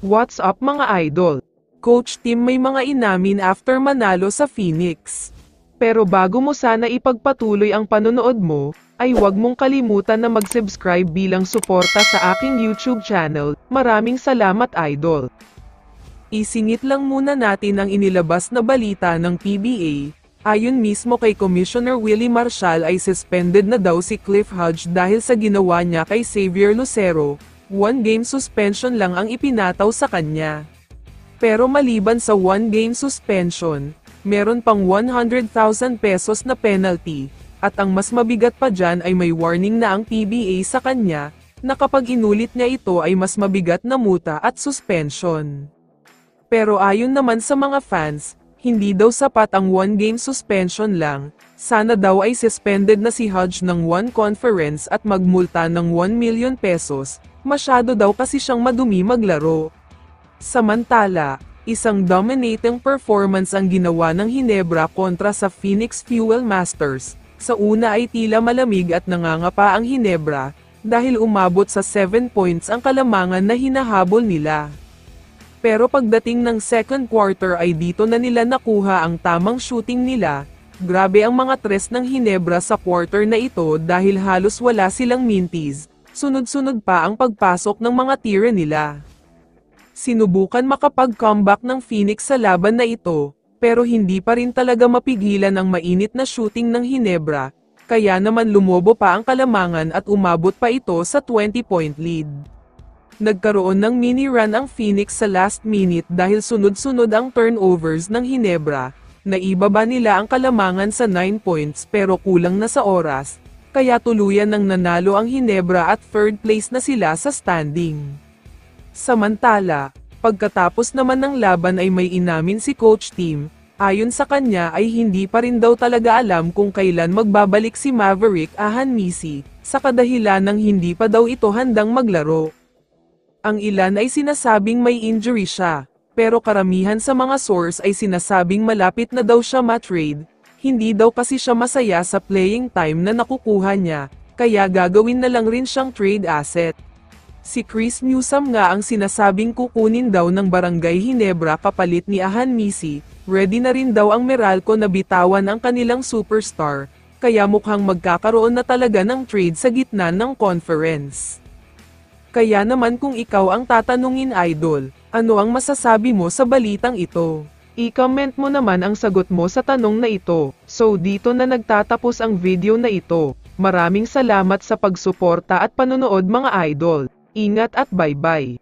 What's up mga idol? Coach Tim may mga inamin after manalo sa Phoenix. Pero bago mo sana ipagpatuloy ang panonood mo, ay huwag mong kalimutan na mag-subscribe bilang suporta sa aking YouTube channel. Maraming salamat idol. Isingit lang muna natin ang inilabas na balita ng PBA. Ayon mismo kay Commissioner Willie Marcial ay suspended na daw si Cliff Hodge dahil sa ginawa niya kay Xavier Lucero. 1-game suspension lang ang ipinataw sa kanya. Pero maliban sa 1-game suspension, meron pang 100,000 pesos na penalty, at ang mas mabigat pa dyan ay may warning na ang PBA sa kanya, na kapag inulit niya ito ay mas mabigat na multa at suspension. Pero ayon naman sa mga fans, hindi daw sapat ang 1-game suspension lang, sana daw ay suspended na si Hodge ng 1 conference at magmulta ng 1 million pesos, masyado daw kasi siyang madumi maglaro. Samantala, isang dominating performance ang ginawa ng Ginebra kontra sa Phoenix Fuel Masters. Sa una ay tila malamig at nangangapa ang Ginebra, dahil umabot sa 7 points ang kalamangan na hinahabol nila. Pero pagdating ng second quarter ay dito na nila nakuha ang tamang shooting nila. Grabe ang mga tres ng Ginebra sa quarter na ito dahil halos wala silang minties. Sunod-sunod pa ang pagpasok ng mga tira nila. Sinubukan makapag-comeback ng Phoenix sa laban na ito, pero hindi pa rin talaga mapigilan ang mainit na shooting ng Ginebra, kaya naman lumobo pa ang kalamangan at umabot pa ito sa 20-point lead. Nagkaroon ng mini-run ang Phoenix sa last minute dahil sunod-sunod ang turnovers ng Ginebra, naibaba nila ang kalamangan sa 9 points pero kulang na sa oras, kaya tuluyan ng nanalo ang Ginebra at third place na sila sa standing. Samantala, pagkatapos naman ng laban ay may inamin si Coach Tim, ayon sa kanya ay hindi pa rin daw talaga alam kung kailan magbabalik si Maverick Ahanmisi, sa kadahilan ng hindi pa daw ito handang maglaro. Ang ilan ay sinasabing may injury siya, pero karamihan sa mga source ay sinasabing malapit na daw siya ma-trade. Hindi daw kasi siya masaya sa playing time na nakukuha niya, kaya gagawin na lang rin siyang trade asset. Si Chris Newsome nga ang sinasabing kukunin daw ng Barangay Ginebra kapalit ni Ahanmisi, ready na rin daw ang Meralco na bitawan ang kanilang superstar, kaya mukhang magkakaroon na talaga ng trade sa gitna ng conference. Kaya naman kung ikaw ang tatanungin idol, ano ang masasabi mo sa balitang ito? I-comment mo naman ang sagot mo sa tanong na ito. So dito na nagtatapos ang video na ito. Maraming salamat sa pagsuporta at panonood mga idol. Ingat at bye-bye.